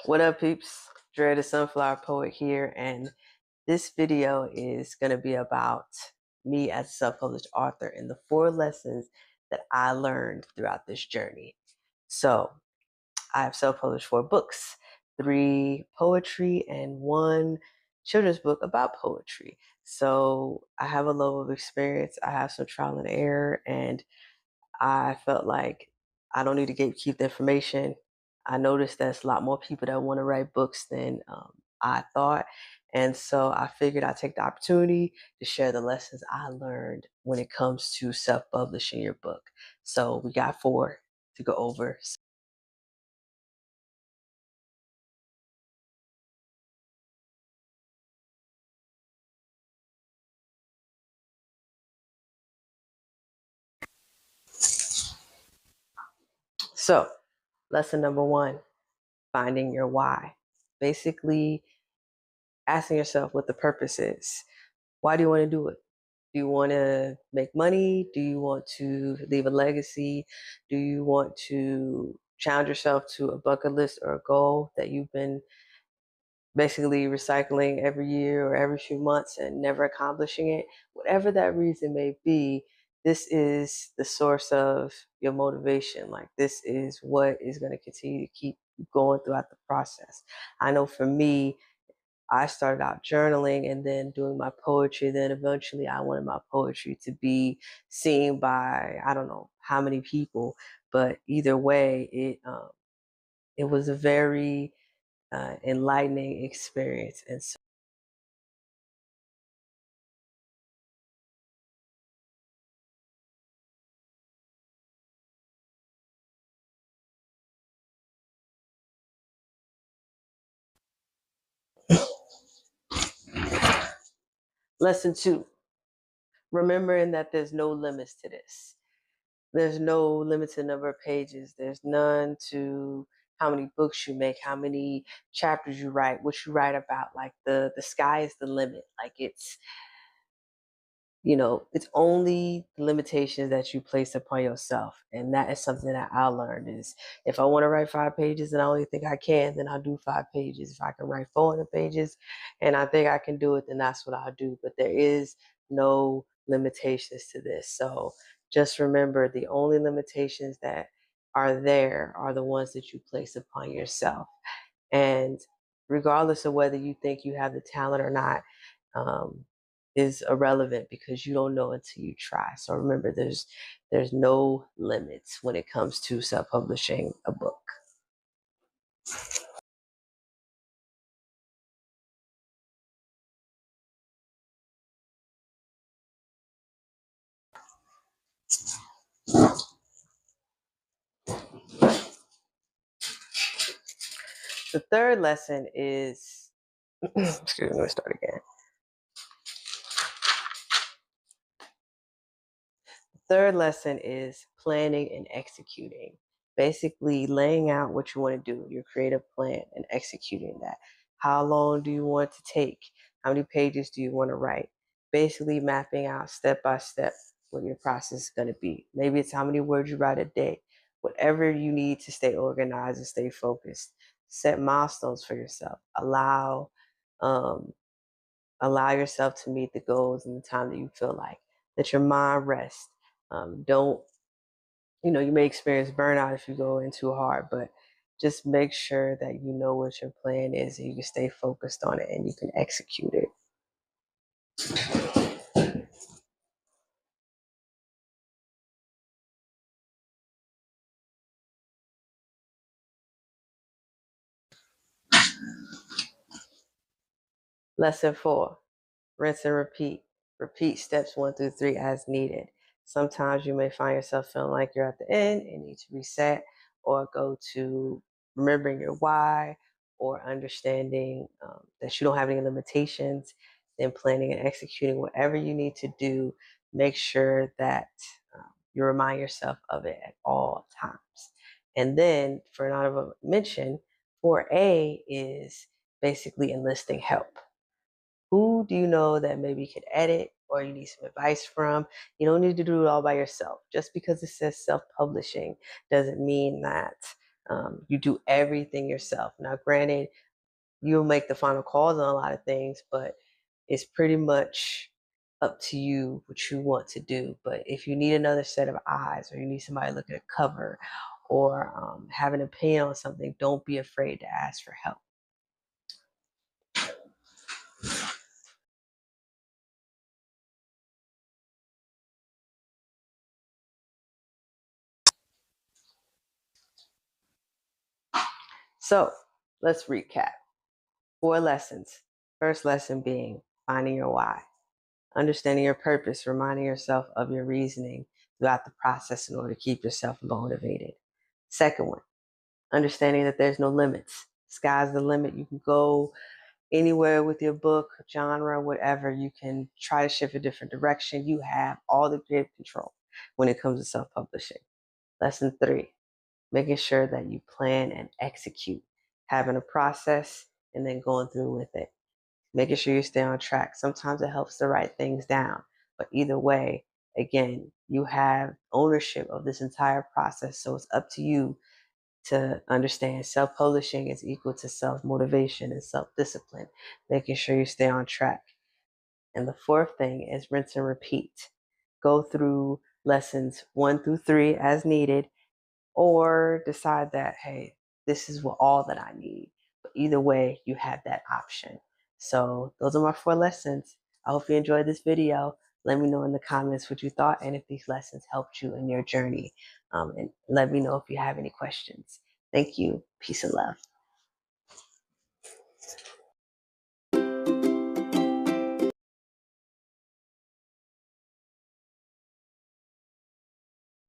What up, peeps? Dre the Sunflower Poet here, and this video is going to be about me as a self-published author and the 4 lessons that I learned throughout this journey. So, I have self-published 4 books, 3 poetry and 1 children's book about poetry. So, I have a level of experience, I have some trial and error, and I felt like I don't need to gatekeep the information. I noticed there's a lot more people that want to write books than I thought. And so I figured I'd take the opportunity to share the lessons I learned when it comes to self-publishing your book. So we got 4 to go over. So lesson number 1, finding your why. Basically asking yourself what the purpose is. Why do you want to do it? Do you want to make money? Do you want to leave a legacy? Do you want to challenge yourself to a bucket list or a goal that you've been basically recycling every year or every few months and never accomplishing it? Whatever that reason may be, this is the source of your motivation. Like, this is what is going to continue to keep you going throughout the process. I know for me, I started out journaling and then doing my poetry. Then eventually I wanted my poetry to be seen by, I don't know how many people, but either way, it was a very enlightening experience. And so lesson 2, remembering that there's no limits to this. There's no limited number of pages. There's none to how many books you make, how many chapters you write, what you write about. Like, the sky is the limit. Like, it's only the limitations that you place upon yourself. And that is something that I learned is, if I want to write 5 pages and I only think I can, then I'll do 5 pages. If I can write 400 pages and I think I can do it, then that's what I'll do. But there is no limitations to this. So just remember, the only limitations that are there are the ones that you place upon yourself. And regardless of whether you think you have the talent or not, um, is irrelevant, because you don't know until you try. So remember, there's no limits when it comes to self-publishing a book. The third lesson is excuse me, let me start again. Third lesson is planning and executing. Basically, laying out what you want to do, your creative plan, and executing that. How long do you want to take? How many pages do you want to write? Basically, mapping out step by step what your process is going to be. Maybe it's how many words you write a day. Whatever you need to stay organized and stay focused. Set milestones for yourself. Um, allow yourself to meet the goals in the time that you feel like. Let your mind rest. Don't, you may experience burnout if you go in too hard, but just make sure that you know what your plan is and you can stay focused on it and you can execute it. Lesson 4, rinse and repeat. Repeat steps 1 through 3 as needed. Sometimes you may find yourself feeling like you're at the end and need to reset, or go to remembering your why, or understanding that you don't have any limitations. Then planning and executing whatever you need to do. Make sure that you remind yourself of it at all times. And then, for an honorable mention, 4A is basically enlisting help. Who do you know that maybe could edit, or you need some advice from? You don't need to do it all by yourself. Just because it says self-publishing doesn't mean that You do everything yourself. Now, granted, you'll make the final calls on a lot of things, but it's pretty much up to you what you want to do. But if you need another set of eyes, or you need somebody to look at a cover, or have an opinion on something, don't be afraid to ask for help. So let's recap. 4 lessons. First lesson being finding your why, understanding your purpose, reminding yourself of your reasoning throughout the process in order to keep yourself motivated. Second one, understanding that there's no limits. Sky's the limit. You can go anywhere with your book, genre, whatever. You can try to shift a different direction. You have all the creative control when it comes to self-publishing. Lesson 3, making sure that you plan and execute, having a process and then going through with it, making sure you stay on track. Sometimes it helps to write things down, but either way, again, you have ownership of this entire process. So it's up to you to understand self-publishing is equal to self-motivation and self-discipline, making sure you stay on track. And the fourth thing is rinse and repeat. Go through lessons 1 through 3 as needed, or decide that, hey, this is all that I need. But either way, you have that option. So those are my 4 lessons. I hope you enjoyed this video. Let me know in the comments what you thought and if these lessons helped you in your journey. And let me know if you have any questions. Thank you. Peace and love.